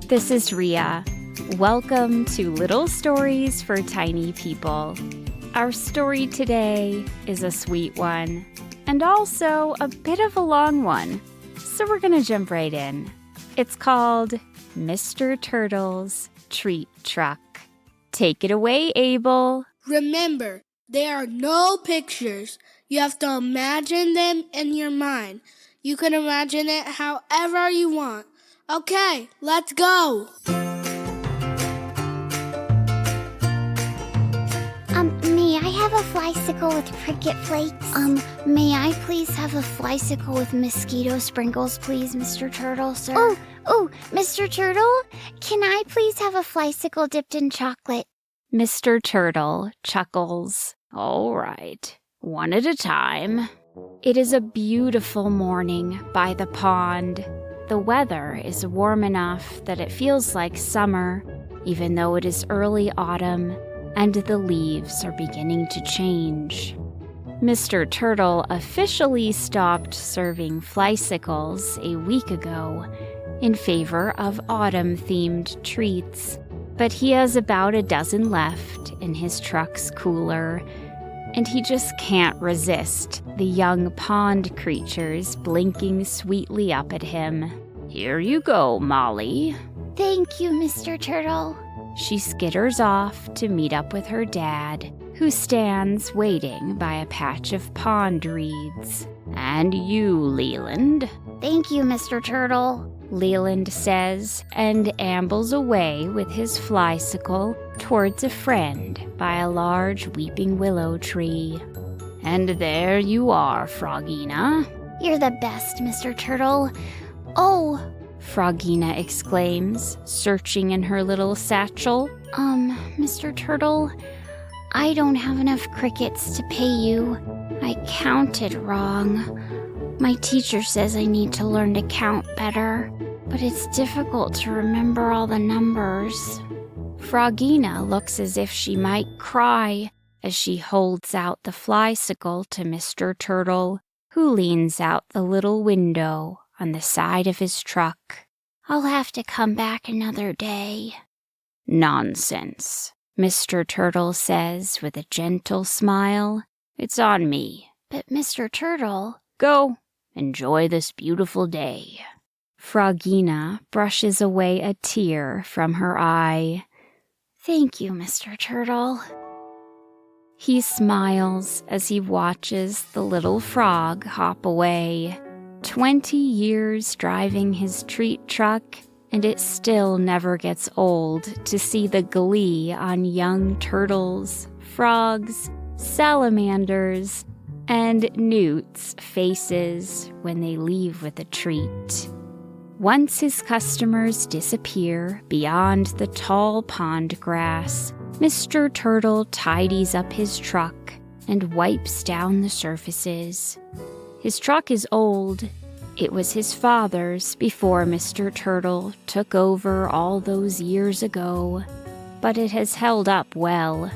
This is Ria. Welcome to Little Stories for Tiny People. Our story today is a sweet one, and also a bit of a long one, so we're going to jump right in. It's called Mr. Turtle's Treat Truck. Take it away, ABEL. Remember, there are no pictures. You have to imagine them in your mind. You can imagine it however you want. Okay, let's go. May I have a flycicle with cricket flakes? May I please have a flycicle with mosquito sprinkles, please, Mr. Turtle, sir? Oh, Mr. Turtle, can I please have a flycicle dipped in chocolate? Mr. Turtle chuckles. All right, one at a time. It is a beautiful morning by the pond. The weather is warm enough that it feels like summer, even though it is early autumn and the leaves are beginning to change. Mr. Turtle officially stopped serving flycicles a week ago in favor of autumn-themed treats, but he has about a dozen left in his truck's cooler, and he just can't resist the young pond creatures blinking sweetly up at him. Here you go, Molly. Thank you, Mr. Turtle. She skitters off to meet up with her dad, who stands waiting by a patch of pond reeds. And you, Leland. Thank you, Mr. Turtle. Leland says, and ambles away with his flycicle towards a friend by a large weeping willow tree. And there you are, Frogina. You're the best, Mr. Turtle. Oh, Frogina exclaims, searching in her little satchel. Mr. Turtle, I don't have enough crickets to pay you. I counted wrong. My teacher says I need to learn to count better, but it's difficult to remember all the numbers. Frogina looks as if she might cry as she holds out the flycicle to Mr. Turtle, who leans out the little window on the side of his truck. I'll have to come back another day. Nonsense, Mr. Turtle says with a gentle smile. It's on me. But Mr. Turtle... Go. Enjoy this beautiful day. Frogina brushes away a tear from her eye. Thank you, Mr. Turtle. He smiles as he watches the little frog hop away. 20 years driving his treat truck, and it still never gets old to see the glee on young turtles, frogs, salamanders, and newts' faces when they leave with a treat. Once his customers disappear beyond the tall pond grass, Mr. Turtle tidies up his truck and wipes down the surfaces. His truck is old. It was his father's before Mr. Turtle took over all those years ago, but it has held up well.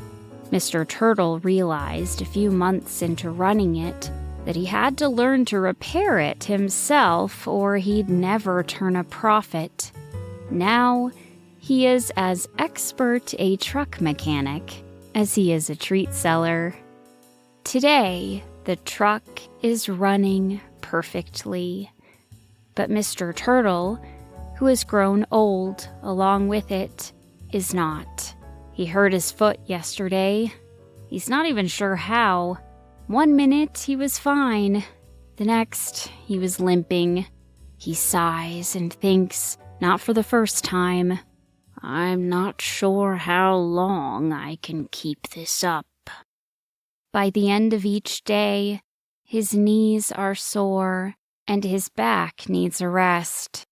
Mr. Turtle realized a few months into running it that he had to learn to repair it himself or he'd never turn a profit. Now, he is as expert a truck mechanic as he is a treat seller. Today, the truck is running perfectly. But Mr. Turtle, who has grown old along with it, is not. He hurt his foot yesterday. He's not even sure how. One minute he was fine. The next, he was limping. He sighs and thinks, not for the first time, I'm not sure how long I can keep this up. By the end of each day, his knees are sore and his back needs a rest.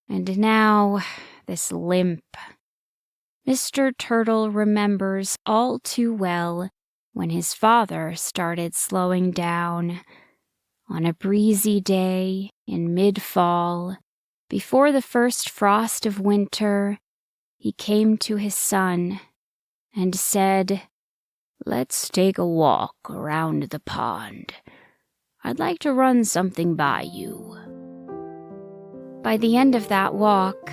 And now, this limp. Mr. Turtle remembers all too well when his father started slowing down. On a breezy day in mid-fall, before the first frost of winter, he came to his son and said, "Let's take a walk around the pond. I'd like to run something by you." By the end of that walk,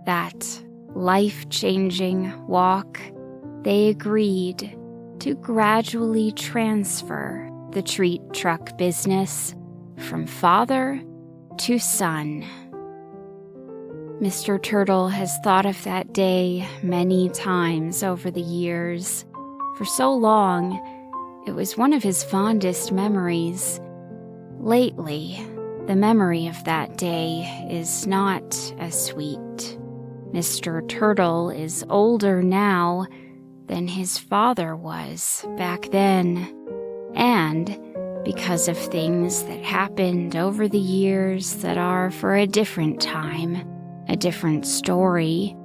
that life-changing walk, they agreed to gradually transfer the treat truck business from father to son. Mr. Turtle has thought of that day many times over the years. For so long, it was one of his fondest memories. Lately, the memory of that day is not as sweet. Mr. Turtle is older now than his father was back then, and because of things that happened over the years that are for a different time, a different story,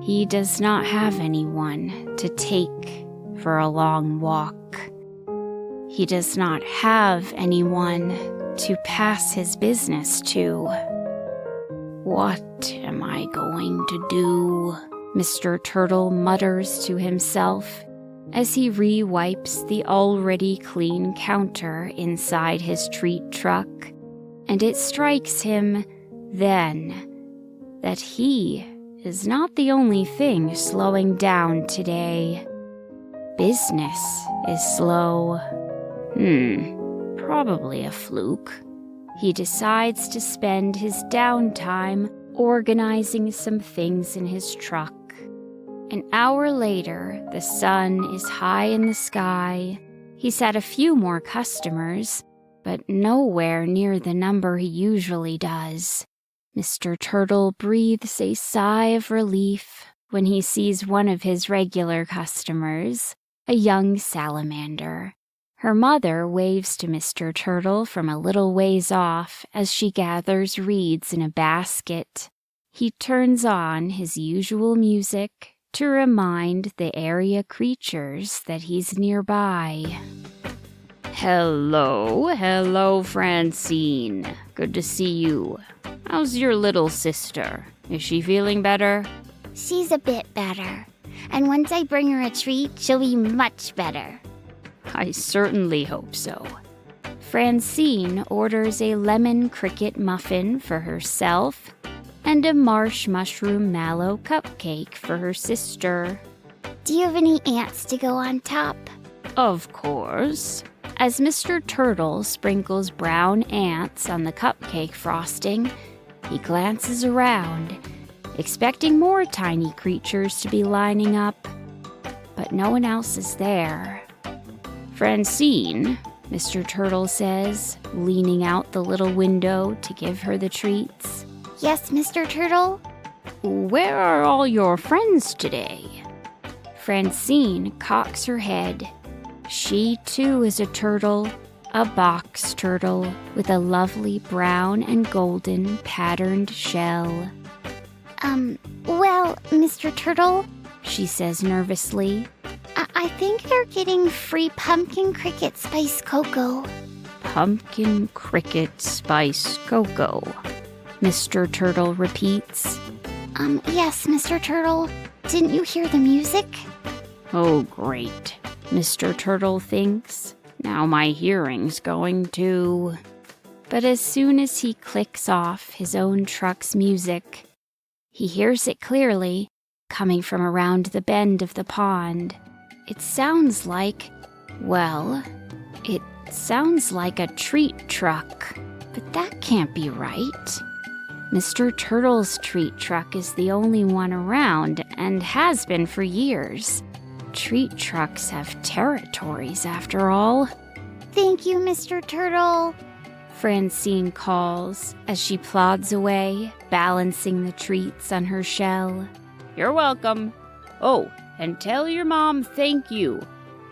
he does not have anyone to take for a long walk. He does not have anyone to pass his business to. "What am I going to do?" Mr. Turtle mutters to himself as he re-wipes the already clean counter inside his treat truck, and it strikes him then that he is not the only thing slowing down today. Business is slow. Probably a fluke. He decides to spend his downtime organizing some things in his truck. An hour later, the sun is high in the sky. He's had a few more customers, but nowhere near the number he usually does. Mr. Turtle breathes a sigh of relief when he sees one of his regular customers, a young salamander. Her mother waves to Mr. Turtle from a little ways off as she gathers reeds in a basket. He turns on his usual music to remind the area creatures that he's nearby. Hello, Francine. Good to see you. How's your little sister? Is she feeling better? She's a bit better. And once I bring her a treat, she'll be much better. I certainly hope so. Francine orders a lemon cricket muffin for herself and a marsh mushroom mallow cupcake for her sister. Do you have any ants to go on top? Of course. As Mr. Turtle sprinkles brown ants on the cupcake frosting, he glances around, expecting more tiny creatures to be lining up, but no one else is there. Francine, Mr. Turtle says, leaning out the little window to give her the treats. Yes, Mr. Turtle? Where are all your friends today? Francine cocks her head. She too is a turtle, a box turtle with a lovely brown and golden patterned shell. Well, Mr. Turtle, she says nervously. I think they're getting free pumpkin cricket spice cocoa. Pumpkin cricket spice cocoa, Mr. Turtle repeats. Yes, Mr. Turtle. Didn't you hear the music? Oh, great, Mr. Turtle thinks. Now my hearing's going to... But as soon as he clicks off his own truck's music, he hears it clearly, coming from around the bend of the pond. It sounds like, it sounds like a treat truck, but that can't be right. Mr. Turtle's treat truck is the only one around and has been for years. Treat trucks have territories, after all. Thank you, Mr. Turtle, Francine calls as she plods away, balancing the treats on her shell. You're welcome. Oh, and tell your mom thank you.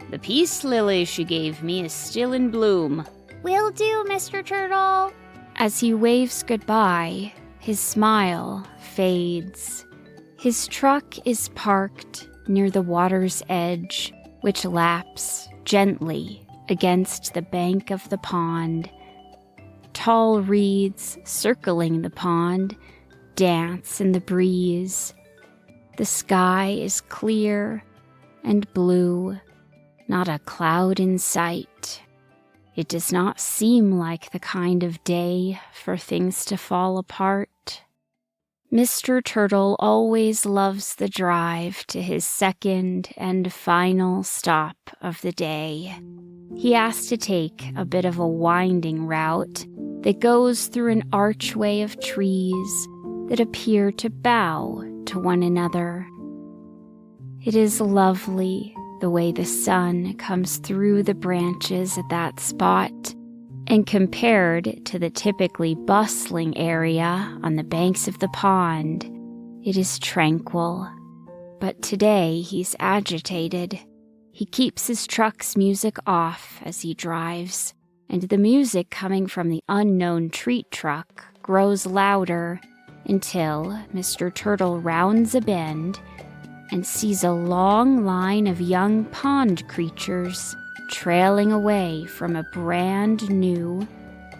The peace lily she gave me is still in bloom. Will do, Mr. Turtle. As he waves goodbye, his smile fades. His truck is parked near the water's edge, which laps gently against the bank of the pond. Tall reeds circling the pond dance in the breeze. The sky is clear and blue, not a cloud in sight. It does not seem like the kind of day for things to fall apart. Mr. Turtle always loves the drive to his second and final stop of the day. He has to take a bit of a winding route that goes through an archway of trees that appear to bow to one another. It is lovely the way the sun comes through the branches at that spot, and compared to the typically bustling area on the banks of the pond, it is tranquil. But today he's agitated. He keeps his truck's music off as he drives, and the music coming from the unknown treat truck grows louder until Mr. Turtle rounds a bend and sees a long line of young pond creatures trailing away from a brand new,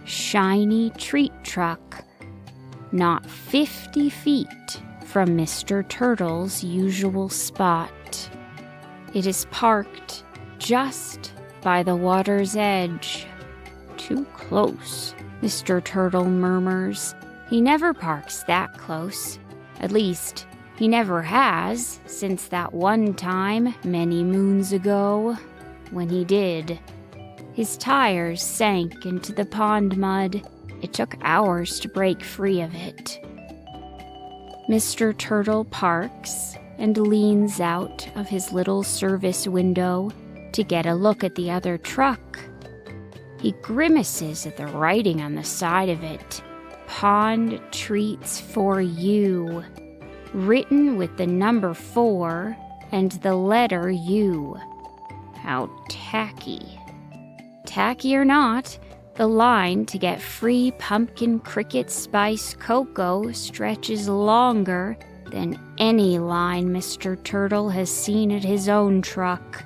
shiny treat truck, not 50 feet from Mr. Turtle's usual spot. It is parked just by the water's edge. Too close, Mr. Turtle murmurs. He never parks that close. At least, he never has since that one time many moons ago. When he did, his tires sank into the pond mud. It took hours to break free of it. Mr. Turtle parks and leans out of his little service window to get a look at the other truck. He grimaces at the writing on the side of it. Pond treats for you, written with the number 4 and the letter U. How tacky. Tacky or not, the line to get free pumpkin cricket spice cocoa stretches longer than any line Mr. Turtle has seen at his own truck.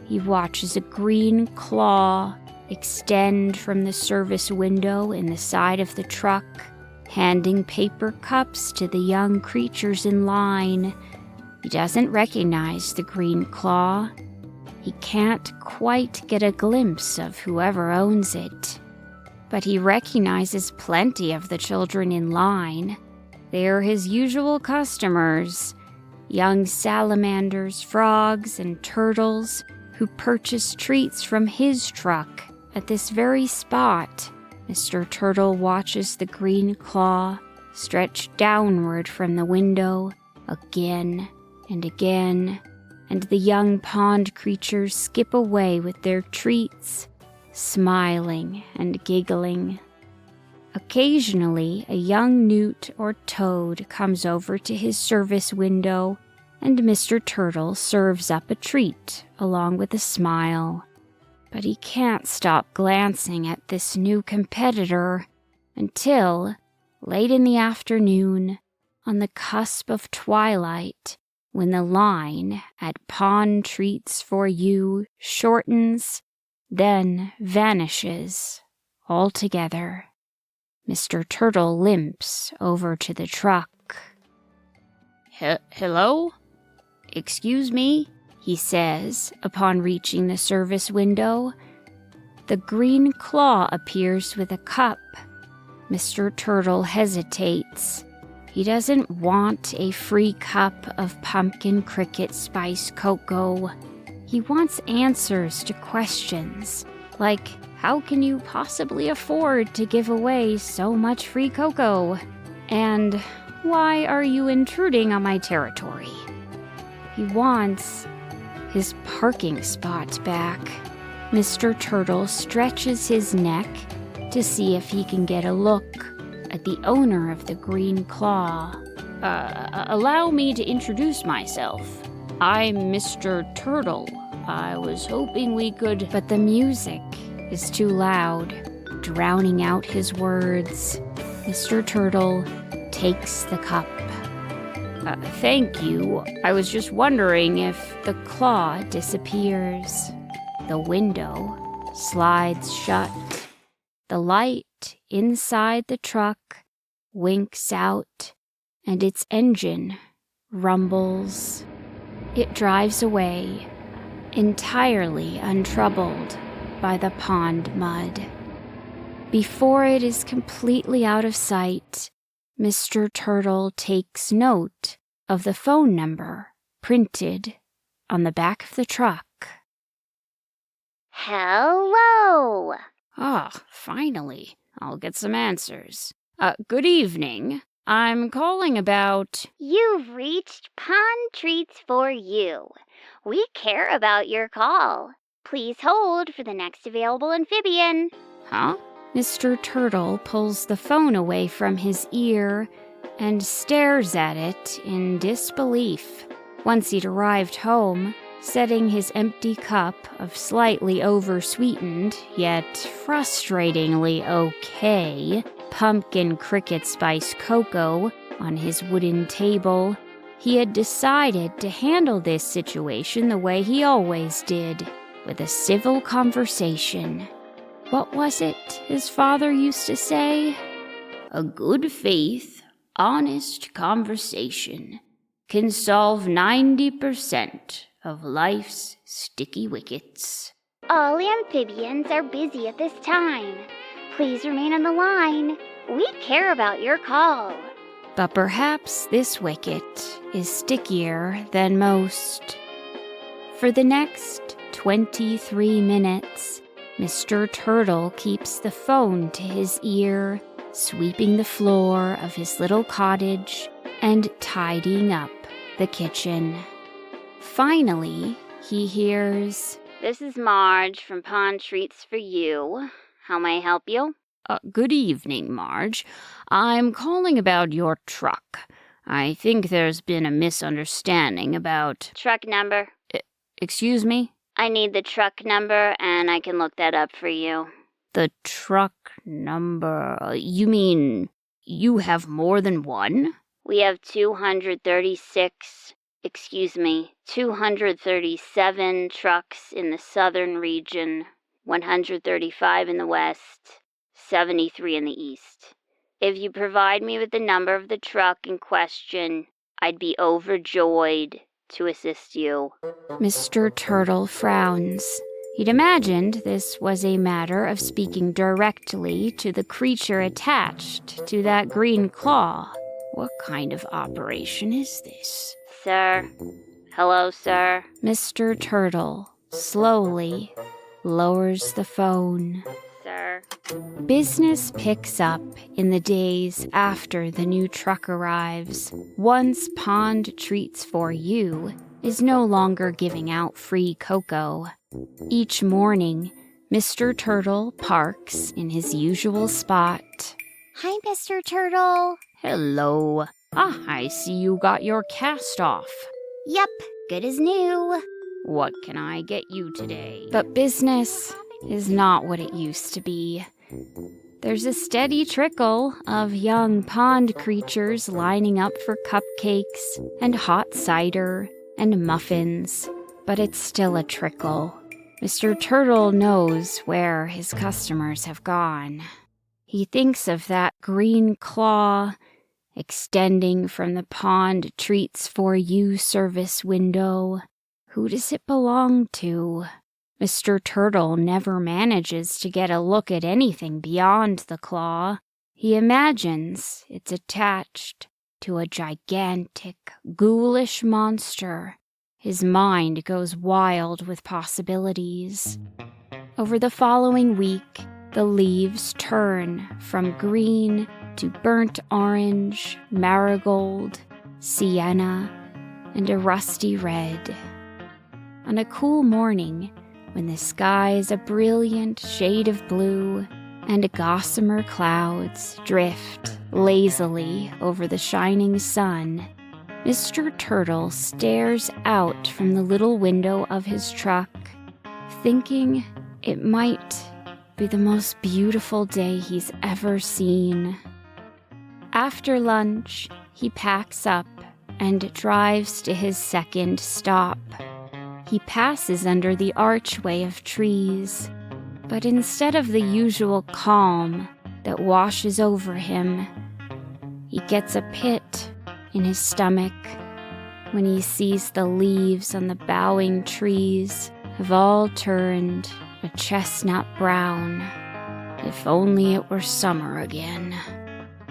He watches a green claw extend from the service window in the side of the truck, handing paper cups to the young creatures in line. He doesn't recognize the green claw. He can't quite get a glimpse of whoever owns it. But he recognizes plenty of the children in line. They're his usual customers, young salamanders, frogs, and turtles who purchase treats from his truck at this very spot. Mr. Turtle watches the green claw stretch downward from the window again and again, and the young pond creatures skip away with their treats, smiling and giggling. Occasionally, a young newt or toad comes over to his service window, and Mr. Turtle serves up a treat along with a smile. But he can't stop glancing at this new competitor until, late in the afternoon, on the cusp of twilight, when the line at Pond Treats for You shortens, then vanishes altogether. Mr. Turtle limps over to the truck. Hello? Excuse me? He says, upon reaching the service window. The green claw appears with a cup. Mr. Turtle hesitates. He doesn't want a free cup of pumpkin cricket spice cocoa. He wants answers to questions, like, how can you possibly afford to give away so much free cocoa? And why are you intruding on my territory? He wants his parking spot back. Mr. Turtle stretches his neck to see if he can get a look at the owner of the green claw. Allow me to introduce myself. I'm Mr. Turtle. I was hoping we could... But the music is too loud, drowning out his words. Mr. Turtle takes the cup. Thank you. I was just wondering if the claw disappears. The window slides shut. The light inside the truck winks out, and its engine rumbles. It drives away, entirely untroubled by the pond mud. Before it is completely out of sight, Mr. Turtle takes note of the phone number printed on the back of the truck. Hello! Finally. I'll get some answers. Good evening. I'm calling about... You've reached Pond Treats for You. We care about your call. Please hold for the next available amphibian. Huh? Mr. Turtle pulls the phone away from his ear and stares at it in disbelief. Once he'd arrived home, setting his empty cup of slightly over-sweetened, yet frustratingly okay, pumpkin cricket spice cocoa on his wooden table, he had decided to handle this situation the way he always did, with a civil conversation. What was it his father used to say? A good faith, honest conversation can solve 90% of life's sticky wickets. All amphibians are busy at this time. Please remain on the line. We care about your call. But perhaps this wicket is stickier than most. For the next 23 minutes, Mr. Turtle keeps the phone to his ear, sweeping the floor of his little cottage and tidying up the kitchen. Finally, he hears, This is Marge from Pond Treats for You. How may I help you? Good evening, Marge. I'm calling about your truck. I think there's been a misunderstanding about... Truck number. Excuse me? I need the truck number, and I can look that up for you. The truck number... You mean you have more than one? We have 237 trucks in the southern region, 135 in the west, 73 in the east. If you provide me with the number of the truck in question, I'd be overjoyed to assist you. Mr. Turtle frowns. He'd imagined this was a matter of speaking directly to the creature attached to that green claw. What kind of operation is this? Sir. Hello, sir. Mr. Turtle slowly lowers the phone. Sir. Business picks up in the days after the new truck arrives. Once Pond Treats for You is no longer giving out free cocoa. Each morning, Mr. Turtle parks in his usual spot. Hi, Mr. Turtle. Hello. I see you got your cast off. Yep, good as new. What can I get you today? But business is not what it used to be. There's a steady trickle of young pond creatures lining up for cupcakes and hot cider and muffins, but it's still a trickle. Mr. Turtle knows where his customers have gone. He thinks of that green claw extending from the Pond Treats for You service window. Who does it belong to? Mr. Turtle never manages to get a look at anything beyond the claw. He imagines it's attached to a gigantic, ghoulish monster. His mind goes wild with possibilities. Over the following week, the leaves turn from green to burnt orange, marigold, sienna, and a rusty red. On a cool morning, when the sky is a brilliant shade of blue and gossamer clouds drift lazily over the shining sun, Mr. Turtle stares out from the little window of his truck, thinking it might be the most beautiful day he's ever seen. After lunch, he packs up and drives to his second stop. He passes under the archway of trees, but instead of the usual calm that washes over him, he gets a pit in his stomach when he sees the leaves on the bowing trees have all turned a chestnut brown. If only it were summer again.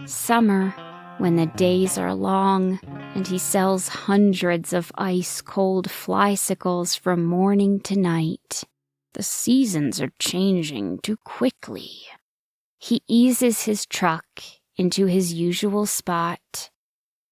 Summer when the days are long and he sells hundreds of ice-cold flycicles from morning to night. The seasons are changing too quickly. He eases his truck into his usual spot,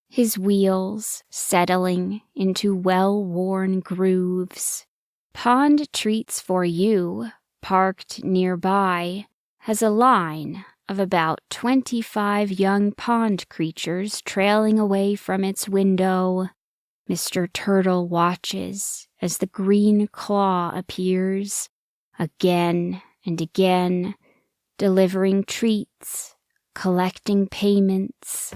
his wheels settling into well-worn grooves. Pond Treats for You, parked nearby, has a line of about 25 young pond creatures trailing away from its window. Mr. Turtle watches as the green claw appears again and again, delivering treats, collecting payments.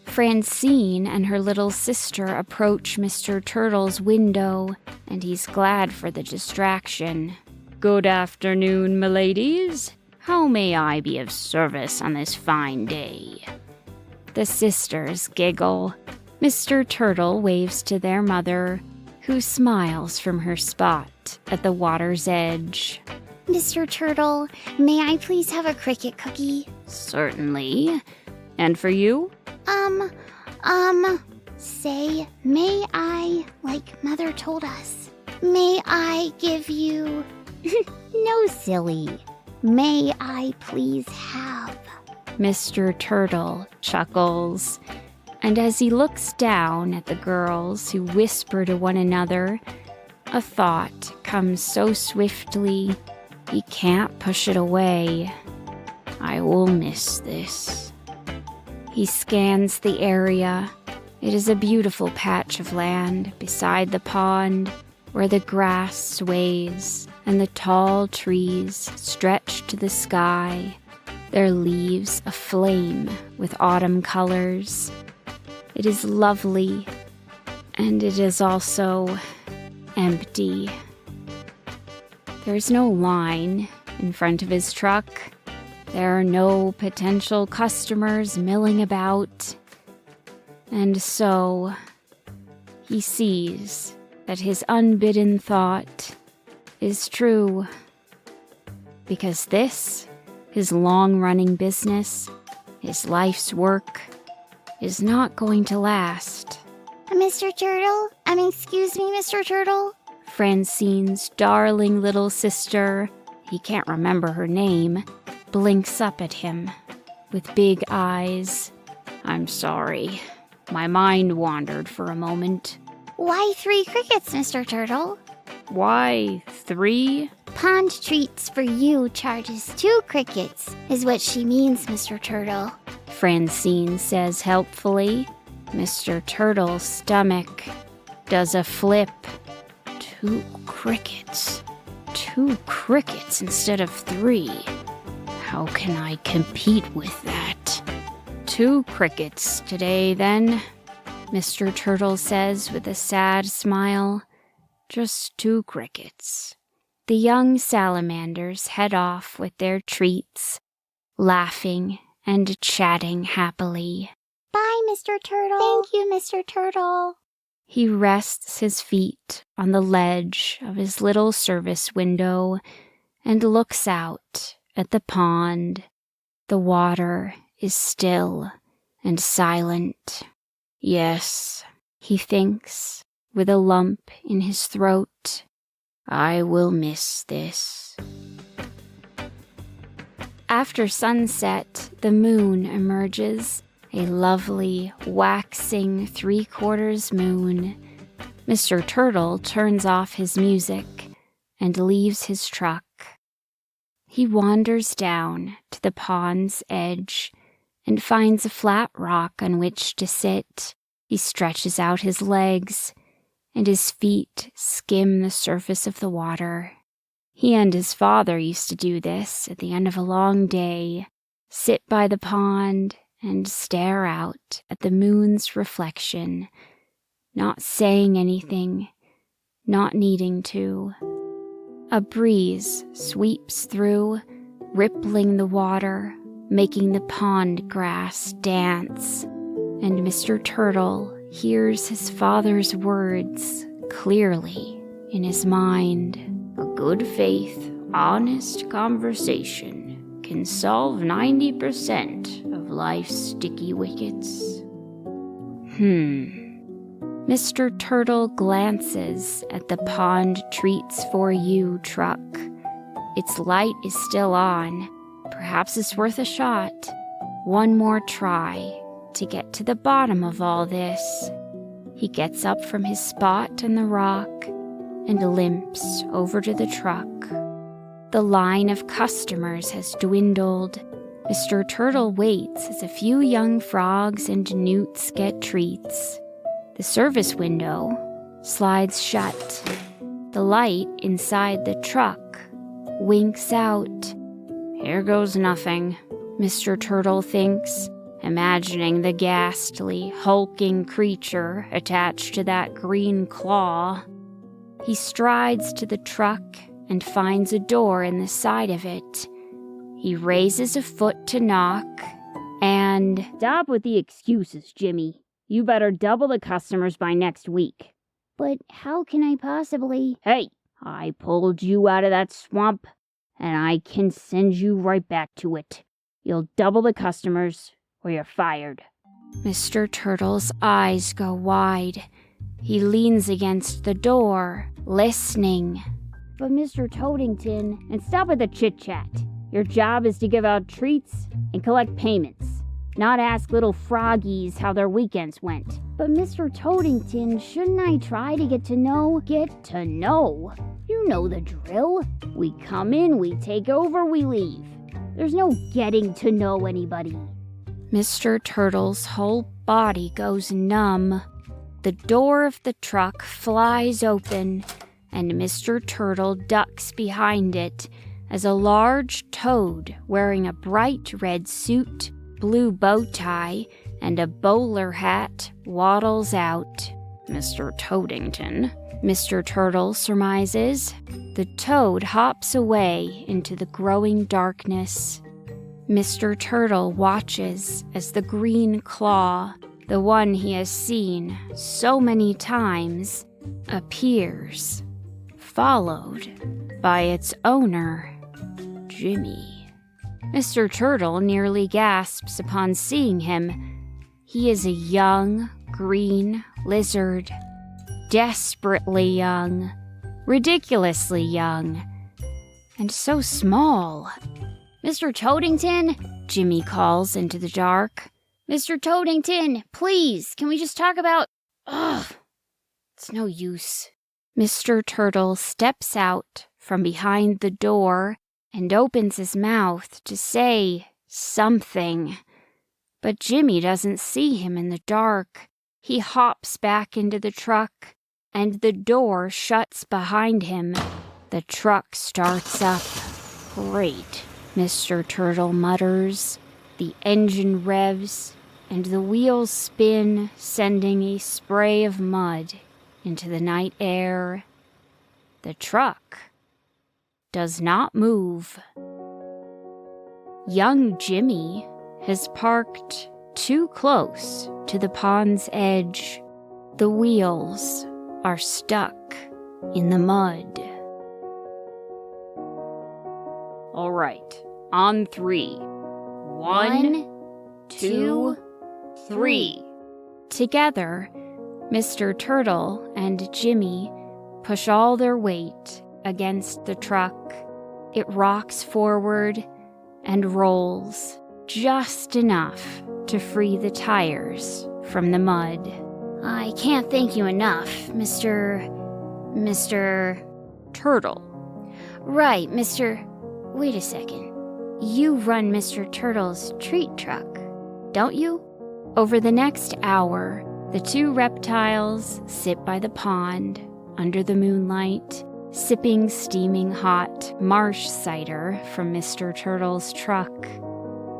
Francine and her little sister approach Mr. Turtle's window, and he's glad for the distraction. "Good afternoon, miladies. How may I be of service on this fine day?" The sisters giggle. Mr. Turtle waves to their mother, who smiles from her spot at the water's edge. Mr. Turtle, may I please have a cricket cookie? "Certainly. And for you?" Say, may I, like Mother told us, may I give you... No, silly. May I please have... Mr. Turtle chuckles, and as he looks down at the girls who whisper to one another, a thought comes so swiftly he can't push it away. I will miss this. He scans the area. It is a beautiful patch of land beside the pond where the grass sways and the tall trees stretch to the sky, their leaves aflame with autumn colors. It is lovely, and it is also empty. There is no line in front of his truck. There are no potential customers milling about. And so he sees that his unbidden thought is true. Because this, his long-running business, his life's work, is not going to last. Mr. Turtle? Excuse me, Mr. Turtle? Francine's darling little sister, he can't remember her name, blinks up at him with big eyes. "I'm sorry. My mind wandered for a moment." Why 3 crickets, Mr. Turtle? "Why 3? Pond Treats for You charges 2 crickets, is what she means, Mr. Turtle. Francine says helpfully. Mr. Turtle's stomach does a flip. 2 crickets. 2 crickets instead of 3. How can I compete with that? 2 crickets today, then," Mr. Turtle says with a sad smile. "Just 2 crickets." The young salamanders head off with their treats, laughing and chatting happily. Bye, Mr. Turtle. Thank you, Mr. Turtle. He rests his feet on the ledge of his little service window and looks out at the pond. The water is still and silent. Yes, he thinks, with a lump in his throat, I will miss this. After sunset, the moon emerges, a lovely, waxing 3/4 moon. Mr. Turtle turns off his music and leaves his truck. He wanders down to the pond's edge and finds a flat rock on which to sit. He stretches out his legs, and his feet skim the surface of the water. He and his father used to do this at the end of a long day, sit by the pond and stare out at the moon's reflection, not saying anything, not needing to. A breeze sweeps through, rippling the water, making the pond grass dance, and Mr. Turtle hears his father's words clearly in his mind. A good faith, honest conversation can solve 90% of life's sticky wickets. Mr. Turtle glances at the Pond Treats for You truck. Its light is still on. Perhaps it's worth a shot. One more try to get to the bottom of all this. He gets up from his spot on the rock and limps over to the truck. The line of customers has dwindled. Mr. Turtle waits as a few young frogs and newts get treats. The service window slides shut. The light inside the truck winks out. Here goes nothing, Mr. Turtle thinks, imagining the ghastly, hulking creature attached to that green claw. He strides to the truck and finds a door in the side of it. He raises a foot to knock, and... Stop with the excuses, Jimmy. You better double the customers by next week. But how can I possibly... Hey, I pulled you out of that swamp, and I can send you right back to it. You'll double the customers, or you're fired. Mr. Turtle's eyes go wide. He leans against the door, listening. But Mr. Toadington, and stop with the chit-chat. Your job is to give out treats and collect payments, not ask little froggies how their weekends went. But Mr. Toadington, shouldn't I try to get to know? Get to know? You know the drill. We come in, we take over, we leave. There's no getting to know anybody. Mr. Turtle's whole body goes numb. The door of the truck flies open, and Mr. Turtle ducks behind it as a large toad wearing a bright red suit, blue bow tie, and a bowler hat waddles out. Mr. Toadington, Mr. Turtle surmises. The toad hops away into the growing darkness. Mr. Turtle watches as the green claw, the one he has seen so many times, appears, followed by its owner, Jimmy. Mr. Turtle nearly gasps upon seeing him. He is a young, green lizard. Desperately young. Ridiculously young. And so small. Mr. Toadington, Jimmy calls into the dark. Mr. Toadington, please, can we just talk about... Ugh, it's no use. Mr. Turtle steps out from behind the door and opens his mouth to say something. But Jimmy doesn't see him in the dark. He hops back into the truck, and the door shuts behind him. The truck starts up. Great, Mr. Turtle mutters. The engine revs, and the wheels spin, sending a spray of mud into the night air. The truck does not move. Young Jimmy has parked too close to the pond's edge. The wheels are stuck in the mud. All right, on 3. 1, 2, 3. Together, Mr. Turtle and Jimmy push all their weight against the truck. It rocks forward and rolls just enough to free the tires from the mud. I can't thank you enough, Mr. Turtle. Right, Wait a second. You run Mr. Turtle's treat truck, don't you? Over the next hour, the two reptiles sit by the pond, under the moonlight, sipping steaming hot marsh cider from Mr. Turtle's truck.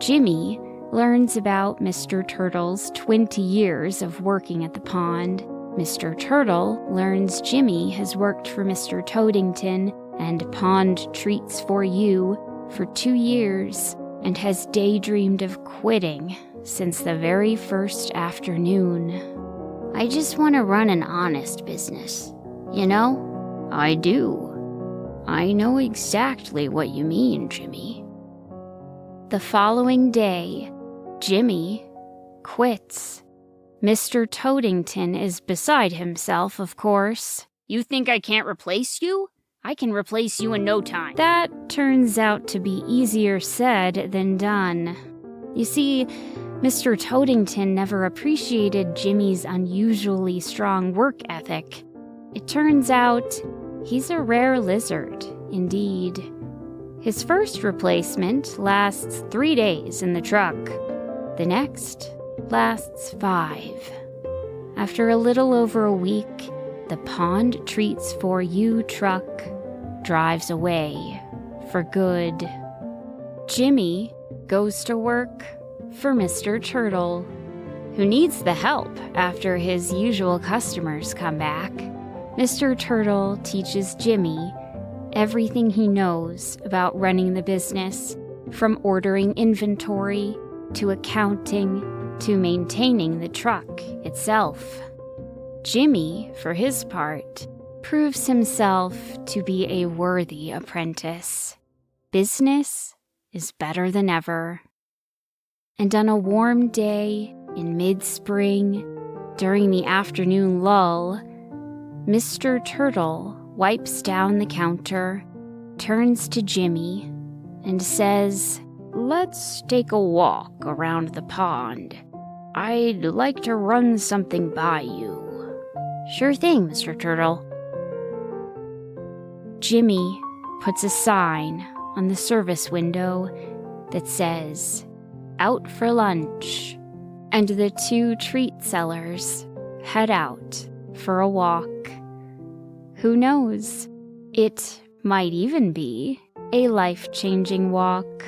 Jimmy learns about Mr. Turtle's 20 years of working at the pond. Mr. Turtle learns Jimmy has worked for Mr. Toadington and Pond Treats for You for 2 years and has daydreamed of quitting since the very first afternoon. I just want to run an honest business, you know? I do. I know exactly what you mean, Jimmy. The following day, Jimmy quits. Mr. Toadington is beside himself, of course. You think I can't replace you? I can replace you in no time. That turns out to be easier said than done. You see, Mr. Toadington never appreciated Jimmy's unusually strong work ethic. It turns out he's a rare lizard, indeed. His first replacement lasts 3 days in the truck. The next lasts 5. After a little over a week, the Pond Treats for You truck drives away for good. Jimmy goes to work for Mr. Turtle, who needs the help after his usual customers come back. Mr. Turtle teaches Jimmy everything he knows about running the business, from ordering inventory to accounting to maintaining the truck itself. Jimmy, for his part, proves himself to be a worthy apprentice. Business is better than ever. And on a warm day in mid-spring, during the afternoon lull, Mr. Turtle wipes down the counter, turns to Jimmy, and says, "Let's take a walk around the pond. I'd like to run something by you." Sure thing, Mr. Turtle. Jimmy puts a sign on the service window that says, "Out for lunch," and the 2 treat sellers head out for a walk. Who knows? It might even be a life-changing walk.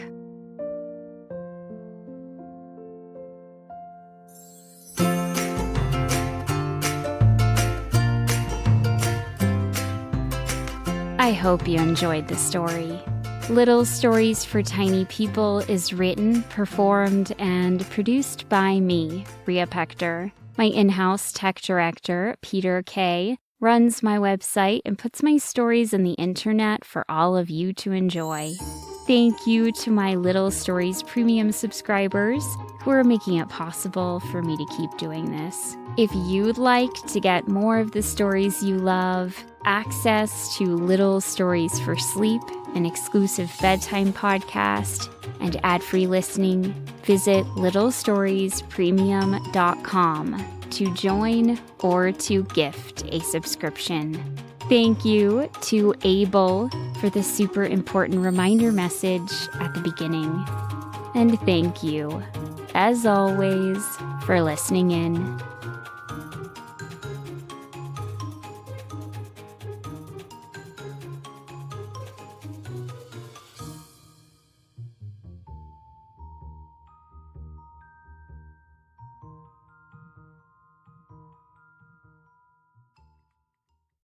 I hope you enjoyed the story. Little Stories for Tiny People is written, performed, and produced by me, Rhea Pector. My in-house tech director, Peter Kay, runs my website and puts my stories on the internet for all of you to enjoy. Thank you to my Little Stories premium subscribers who are making it possible for me to keep doing this. If you'd like to get more of the stories you love, access to Little Stories for Sleep, an exclusive bedtime podcast, and ad-free listening, visit littlestoriespremium.com to join or to gift a subscription. Thank you to ABEL for the super important reminder message at the beginning. And thank you, as always, for listening in.